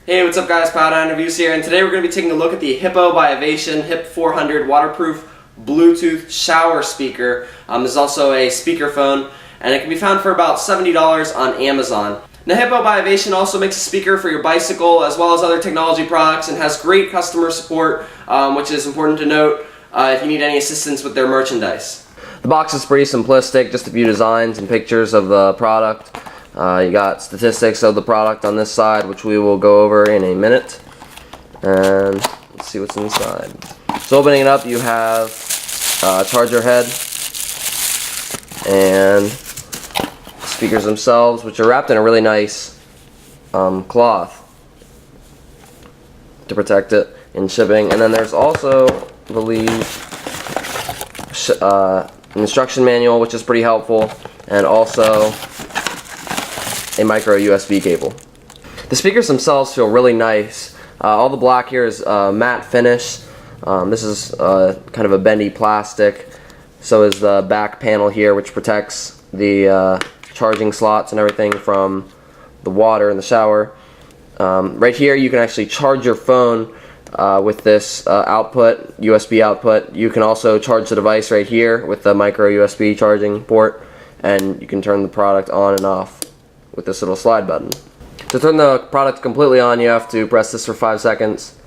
Hey, what's up guys, PileDownReviews here, and today we're going to be taking a look at the Hipo by Ivation Hip400 waterproof Bluetooth shower speaker. This is also a speakerphone, and it can be found for about $70 on Amazon. Now, Hipo by Ivation also makes a speaker for your bicycle as well as other technology products and has great customer support, which is important to note if you need any assistance with their merchandise. The box is pretty simplistic, just a few designs and pictures of the product. You got statistics of the product on this side, which we will go over in a minute. And let's see what's inside. So opening it up, you have a charger head and speakers themselves, which are wrapped in a really nice cloth to protect it in shipping. And then there's also, I believe, an instruction manual, which is pretty helpful, and also a micro USB cable. The speakers themselves feel really nice. All the black here is matte finish. This is kind of a bendy plastic. So is the back panel here, which protects the charging slots and everything from the water in the shower. Right here you can actually charge your phone with this output, USB output. You can also charge the device right here with the micro USB charging port, and you can turn the product on and off with this little slide button. To turn the product completely on, you have to press this for 5 seconds.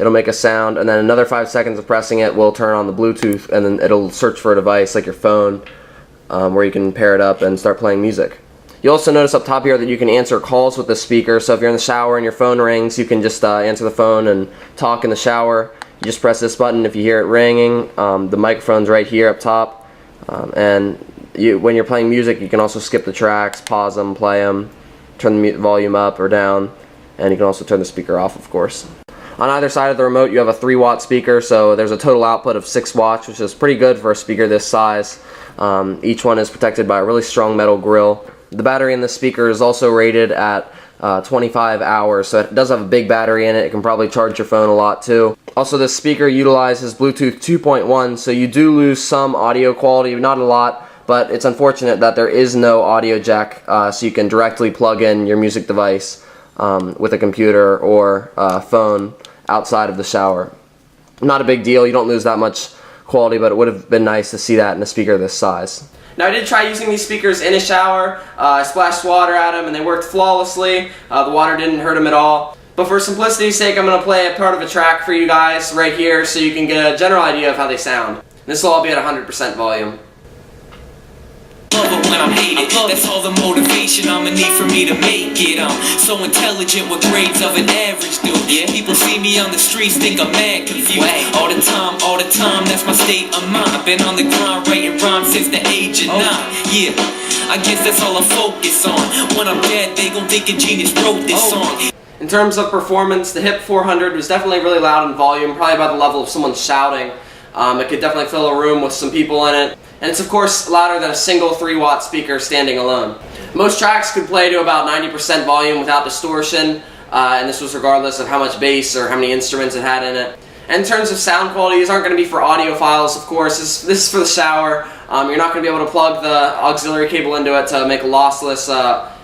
It'll make a sound, and then another 5 seconds of pressing it will turn on the Bluetooth, and then it'll search for a device like your phone, where you can pair it up and start playing music. You'll also notice up top here that you can answer calls with this speaker. So if you're in the shower and your phone rings, you can just answer the phone and talk in the shower. You just press this button if you hear it ringing. The microphone's right here up top, and when you're playing music, you can also skip the tracks, pause them, play them, turn the volume up or down, and you can also turn the speaker off, of course. On either side of the remote, you have a 3-watt speaker, so there's a total output of 6 watts, which is pretty good for a speaker this size. Each one is protected by a really strong metal grill. The battery in the speaker is also rated at 25 hours, so it does have a big battery in it. It can probably charge your phone a lot too. Also, this speaker utilizes Bluetooth 2.1, so you do lose some audio quality, not a lot, but it's unfortunate that there is no audio jack, so you can directly plug in your music device with a computer or phone outside of the shower. Not a big deal, you don't lose that much quality, but it would have been nice to see that in a speaker this size. Now, I did try using these speakers in a shower. I splashed water at them and they worked flawlessly. The water didn't hurt them at all. But for simplicity's sake, I'm going to play a part of a track for you guys right here so you can get a general idea of how they sound. This will all be at 100% volume. Love it when I'm hated, that's all the motivation I'ma need for me to make it. I'm so intelligent with grades of an average dude. People see me on the streets, think I'm mad confused. All the time, that's my state of mind. I've been on the grind, writing rhymes since the age of 9. Yeah, I guess that's all I focus on. When I'm dead, they gon' think a genius wrote this song. In terms of performance, the Hip400 was definitely really loud in volume, probably about the level of someone shouting. It could definitely fill a room with some people in it. And it's of course louder than a single 3-watt speaker standing alone. Most tracks could play to about 90% volume without distortion, and this was regardless of how much bass or how many instruments it had in it. And in terms of sound quality, these aren't going to be for audiophiles, of course. This is for the shower. You're not going to be able to plug the auxiliary cable into it to make lossless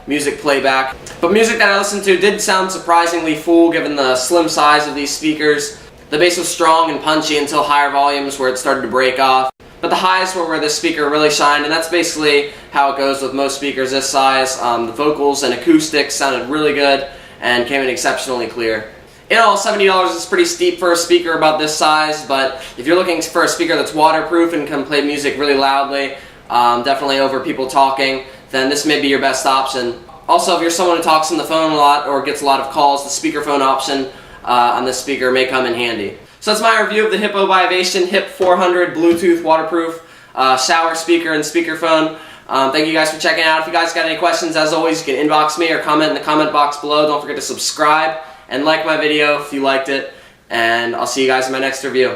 music playback. But music that I listened to did sound surprisingly full given the slim size of these speakers. The bass was strong and punchy until higher volumes where it started to break off. But the highs were where this speaker really shined, and that's basically how it goes with most speakers this size. The vocals and acoustics sounded really good and came in exceptionally clear. In all, $70 is pretty steep for a speaker about this size, but if you're looking for a speaker that's waterproof and can play music really loudly, definitely over people talking, then this may be your best option. Also, if you're someone who talks on the phone a lot or gets a lot of calls, the speakerphone option on this speaker may come in handy. So that's my review of the Hipo by Ivation Hip400 Bluetooth waterproof shower speaker and speakerphone. Thank you guys for checking out. If you guys got any questions, as always, you can inbox me or comment in the comment box below. Don't forget to subscribe and like my video if you liked it. And I'll see you guys in my next review.